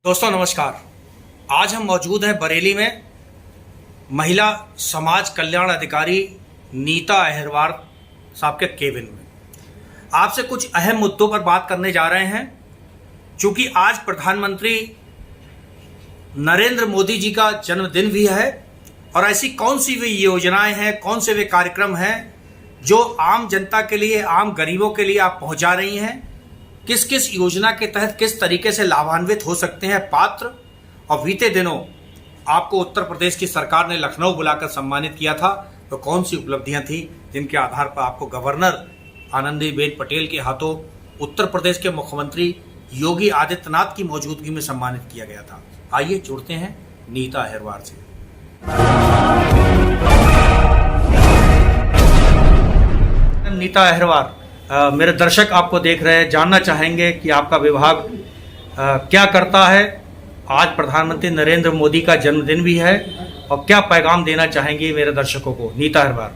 दोस्तों नमस्कार। आज हम मौजूद हैं बरेली में महिला समाज कल्याण अधिकारी नीता अहिरवार साहब के केबिन में। आपसे कुछ अहम मुद्दों पर बात करने जा रहे हैं। चूंकि आज प्रधानमंत्री नरेंद्र मोदी जी का जन्मदिन भी है और ऐसी कौन सी वे योजनाएं हैं, कौन से वे कार्यक्रम हैं जो आम जनता के लिए, आम गरीबों के लिए आप पहुंचा रही हैं, किस किस योजना के तहत किस तरीके से लाभान्वित हो सकते हैं पात्र। और बीते दिनों आपको उत्तर प्रदेश की सरकार ने लखनऊ बुलाकर सम्मानित किया था, तो कौन सी उपलब्धियां थी जिनके आधार पर आपको गवर्नर आनंदीबेन पटेल के हाथों उत्तर प्रदेश के मुख्यमंत्री योगी आदित्यनाथ की मौजूदगी में सम्मानित किया गया था। आइए जुड़ते हैं नीता अहिरवार से। नीता अहिरवार, मेरे दर्शक आपको देख रहे हैं, जानना चाहेंगे कि आपका विभाग क्या करता है। आज प्रधानमंत्री नरेंद्र मोदी का जन्मदिन भी है और क्या पैगाम देना चाहेंगे मेरे दर्शकों को। नीता अहिरवार।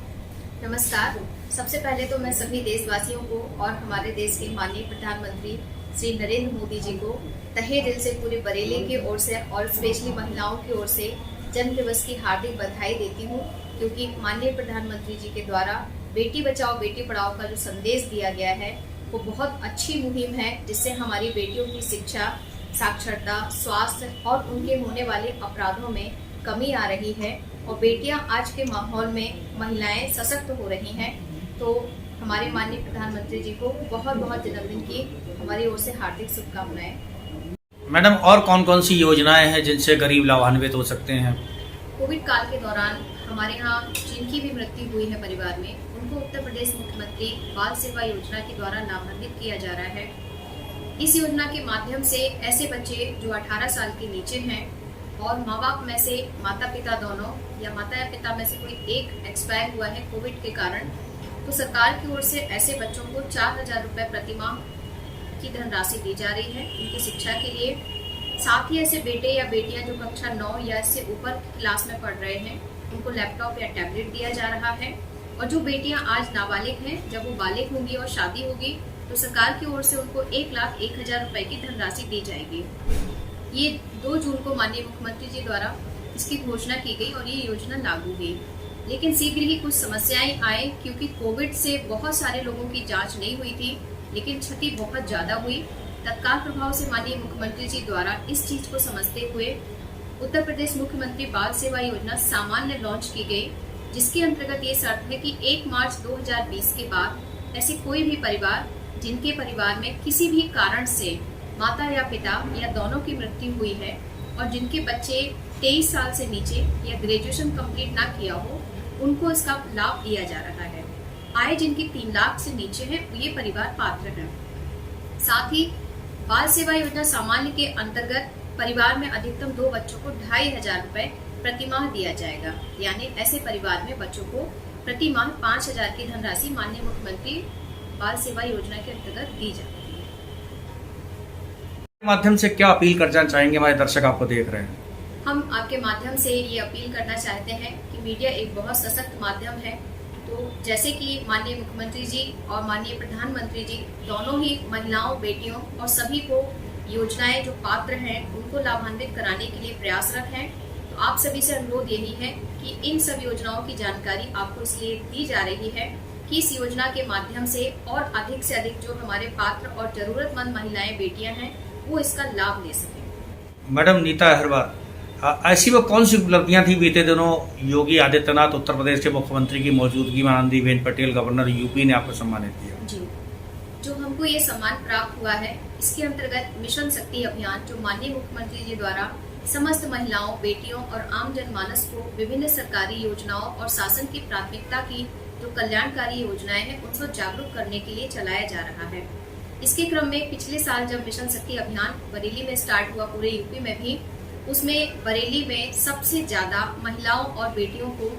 नमस्कार। सबसे पहले तो मैं सभी देशवासियों को और हमारे देश के माननीय प्रधानमंत्री श्री नरेंद्र मोदी जी को तहे दिल से पूरे बरेली की ओर से और स्पेशली महिलाओं की ओर से जन्मदिवस की हार्दिक बधाई देती हूँ, क्योंकि माननीय प्रधानमंत्री जी के द्वारा बेटी बचाओ बेटी पढ़ाओ का जो संदेश दिया गया है वो बहुत अच्छी मुहिम है, जिससे हमारी बेटियों की शिक्षा, साक्षरता, स्वास्थ्य और उनके होने वाले अपराधों में कमी आ रही है और बेटियां आज के माहौल में महिलाएं सशक्त हो रही हैं। तो हमारे माननीय प्रधानमंत्री जी को बहुत बहुत जन्मदिन की हमारी ओर से हार्दिक शुभकामनाएं। मैडम, और कौन कौन सी योजनाएं हैं जिनसे गरीब लाभान्वित हो सकते हैं? कोविड काल के दौरान हमारे यहाँ जिनकी भी मृत्यु हुई है परिवार में, उनको उत्तर प्रदेश मुख्यमंत्री बाल सेवा योजना के द्वारा लाभान्वित किया जा रहा है। इस योजना के माध्यम से ऐसे बच्चे जो 18 साल के नीचे हैं और माँ बाप में से माता पिता दोनों या माता या पिता में से कोई एक एक्सपायर हुआ है कोविड के कारण, तो सरकार की ओर से ऐसे बच्चों को 4,000 रुपए प्रति माह की धनराशि दी जा रही है उनकी शिक्षा के लिए। साथ ही ऐसे बेटे या बेटियां जो कक्षा 9 या इससे ऊपर क्लास में पढ़ रहे हैं, उनको लैपटॉप या टैबलेट दिया जा रहा है। और जो बेटियां आज नाबालिग हैं, जब वो बालिग होंगी और शादी होगी तो सरकार की ओर से उनको 1,01,000 रुपए की धनराशि दी जाएगी। ये 2 जून को माननीय मुख्यमंत्री जी द्वारा इसकी घोषणा की गई और ये योजना लागू हुई। लेकिन शीघ्र ही कुछ समस्याएं आई, क्योंकि कोविड से बहुत सारे लोगों की जाँच नहीं हुई थी, लेकिन क्षति बहुत ज्यादा हुई। तत्काल प्रभाव से माननीय मुख्यमंत्री जी द्वारा इस चीज को समझते हुए उत्तर प्रदेश मुख्यमंत्री बाल सेवा योजना सामान्य लॉन्च की गई, जिसके अंतर्गत ये शर्त है कि 1 मार्च 2020 के बाद ऐसे कोई भी परिवार जिनके परिवार में किसी भी कारण से माता या पिता या दोनों की मृत्यु हुई है और जिनके बच्चे 23 साल से नीचे या ग्रेजुएशन कंप्लीट ना किया हो, उनको इसका लाभ दिया जा रहा है। आय जिनकी 3 लाख से नीचे है ये परिवार पात्र है। साथ ही बाल सेवा योजना सामान्य के अंतर्गत परिवार में अधिकतम 2 बच्चों को 2,500 रुपए प्रति माह दिया जाएगा। यानी ऐसे परिवार में बच्चों को प्रति माह 5,000 की धनराशि माननीय मुख्यमंत्री बाल सेवा योजना के अंतर्गत दी जाती है। माध्यम से क्या अपील करना चाहेंगे हमारे दर्शक आपको देख रहे हैं? हम आपके माध्यम से ये अपील करना चाहते हैं कि मीडिया एक बहुत सशक्त माध्यम है। तो जैसे कि माननीय मुख्यमंत्री जी और माननीय प्रधानमंत्री जी दोनों ही महिलाओं, बेटियों और सभी को योजनाएं जो पात्र हैं उनको लाभान्वित कराने के लिए प्रयासरत हैं। तो आप सभी से अनुरोध यही है कि इन सब योजनाओं की जानकारी आपको इसलिए दी जा रही है कि इस योजना के माध्यम से और अधिक से अधिक जो हमारे पात्र और जरूरतमंद महिलाएं, बेटियां हैं, वो इसका लाभ ले सकें। मैडम नीता अहिरवार, ऐसी वो कौन सी उपलब्धियां थी बीते दिनों योगी आदित्यनाथ उत्तर प्रदेश के मुख्यमंत्री की मौजूदगी में आनंदीबेन पटेल गवर्नर यूपी ने आपको सम्मानित किया? जी, जो हमको ये सम्मान प्राप्त हुआ है इसके अंतर्गत मिशन शक्ति अभियान, जो माननीय मुख्यमंत्री जी द्वारा समस्त महिलाओं, बेटियों और आम जनमानस को विभिन्न सरकारी योजनाओं और शासन की प्राथमिकता की जो कल्याणकारी योजनाएं हैं उनको जागरूक करने के लिए चलाया जा रहा है। इसके क्रम में पिछले साल जब मिशन शक्ति अभियान बरेली में स्टार्ट हुआ, पूरे यूपी में भी, उसमें बरेली में सबसे ज्यादा महिलाओं और बेटियों को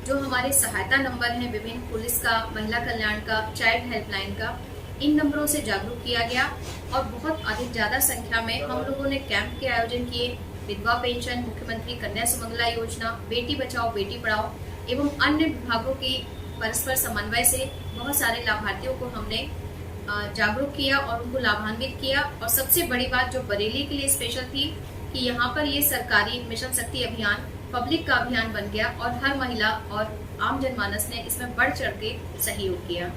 जो हमारे सहायता नंबर हैं विभिन्न, पुलिस का, महिला कल्याण का, चाइल्ड हेल्पलाइन का, इन नंबरों से जागरूक किया गया और बहुत अधिक ज्यादा संख्या में हम लोगों ने कैंप के आयोजन किए। विधवा पेंशन, मुख्यमंत्री कन्या सुमंगला योजना, बेटी बचाओ बेटी पढ़ाओ एवं अन्य विभागों की परस्पर समन्वय से बहुत सारे लाभार्थियों को हमने जागरूक किया और उनको लाभान्वित किया। और सबसे बड़ी बात जो बरेली के लिए स्पेशल थी कि यहाँ पर ये सरकारी मिशन शक्ति अभियान पब्लिक का अभियान बन गया और हर महिला और आम जनमानस ने इसमें बढ़ चढ़ के सहयोग किया।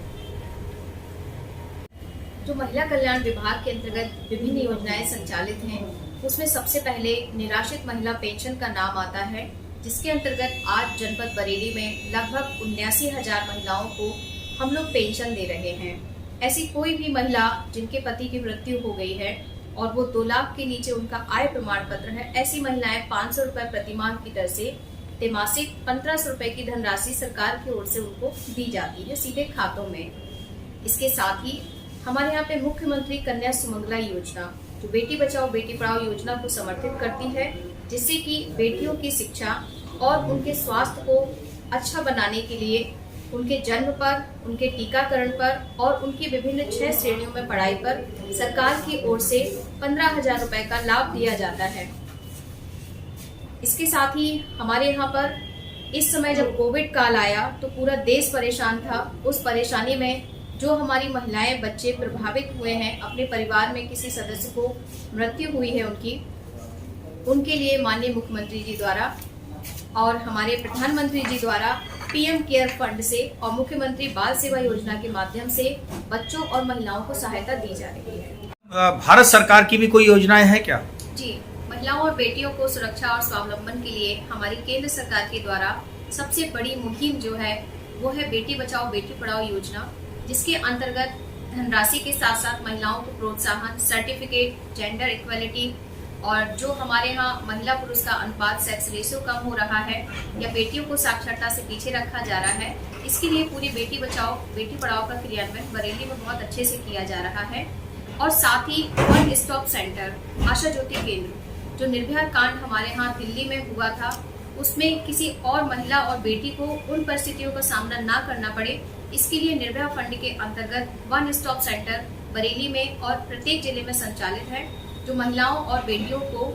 जो महिला कल्याण विभाग के अंतर्गत विभिन्न योजनाएं संचालित हैं, उसमें सबसे पहले निराश्रित महिला पेंशन का नाम आता है, जिसके अंतर्गत आज जनपद बरेली में लगभग 79,000 महिलाओं को हम लोग पेंशन दे रहे हैं। ऐसी कोई भी महिला जिनके पति की मृत्यु हो गई है और वो 2 लाख के नीचे उनका आय प्रमाण पत्र है, ऐसी महिलाएं 500 रुपए प्रतिमाह की दर से त्रैमासिक 1500 रुपए की धनराशि सरकार की ओर से उनको दी जाती है सीधे खातों में। इसके साथ ही हमारे यहाँ पे मुख्यमंत्री कन्या सुमंगला योजना, जो बेटी बचाओ बेटी पढ़ाओ योजना को समर्थित करती है, जिससे कि बेटियों की शिक्षा और उनके स्वास्थ्य को अच्छा बनाने के लिए उनके जन्म पर, उनके टीकाकरण पर और उनकी विभिन्न 6 श्रेणियों में पढ़ाई पर सरकार की ओर से 15,000 रुपए का लाभ दिया जाता है। इसके साथ ही हमारे यहाँ पर इस समय जब कोविड काल आया तो पूरा देश परेशान था। उस परेशानी में जो हमारी महिलाएं बच्चे प्रभावित हुए हैं, अपने परिवार में किसी सदस्य को मृत्यु हुई है उनके लिए माननीय मुख्यमंत्री जी द्वारा और हमारे प्रधानमंत्री जी द्वारा पीएम केयर फंड से और मुख्यमंत्री बाल सेवा योजना के माध्यम से बच्चों और महिलाओं को सहायता दी जा रही है। भारत सरकार की भी कोई योजनाएं हैं क्या? जी, महिलाओं और बेटियों को सुरक्षा और स्वावलंबन के लिए हमारी केंद्र सरकार के द्वारा सबसे बड़ी मुहिम जो है वो है बेटी बचाओ बेटी पढ़ाओ योजना, जिसके अंतर्गत धनराशि के साथ साथ महिलाओं को प्रोत्साहन, सर्टिफिकेट, जेंडर इक्वालिटी और जो हमारे यहाँ महिला पुरुष का अनुपात सेक्स रेशियो कम हो रहा है या बेटियों को साक्षरता से पीछे रखा जा रहा है, इसके लिए पूरी बेटी बचाओ बेटी पढ़ाओ का क्रियान्वयन बरेली में बहुत अच्छे से किया जा रहा है। और साथ ही वन स्टॉप सेंटर आशा ज्योति केंद्र, जो निर्भया कांड हमारे यहाँ दिल्ली में हुआ था, उसमें किसी और महिला और बेटी को उन परिस्थितियों का सामना ना करना पड़े, इसके लिए निर्भया फंड के अंतर्गत वन स्टॉप सेंटर बरेली में और प्रत्येक जिले में संचालित है, जो महिलाओं और बेटियों को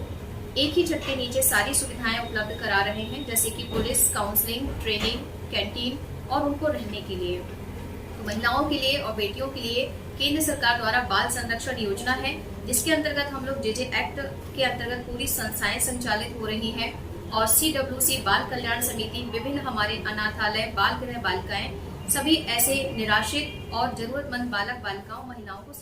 एक ही छत के नीचे सारी सुविधाएं उपलब्ध करा रहे हैं, जैसे कि पुलिस, काउंसलिंग, ट्रेनिंग, कैंटीन और उनको रहने के लिए। तो महिलाओं के लिए और बेटियों के लिए केंद्र सरकार द्वारा बाल संरक्षण योजना है, जिसके अंतर्गत हम लोग जेजे एक्ट के अंतर्गत पूरी संस्थाएं संचालित हो रही हैं और CWC बाल कल्याण समिति, विभिन्न हमारे अनाथालय, बाल गृह बालिकाएं, सभी ऐसे निराश्रित और जरूरतमंद बालक बालिकाओं महिलाओं को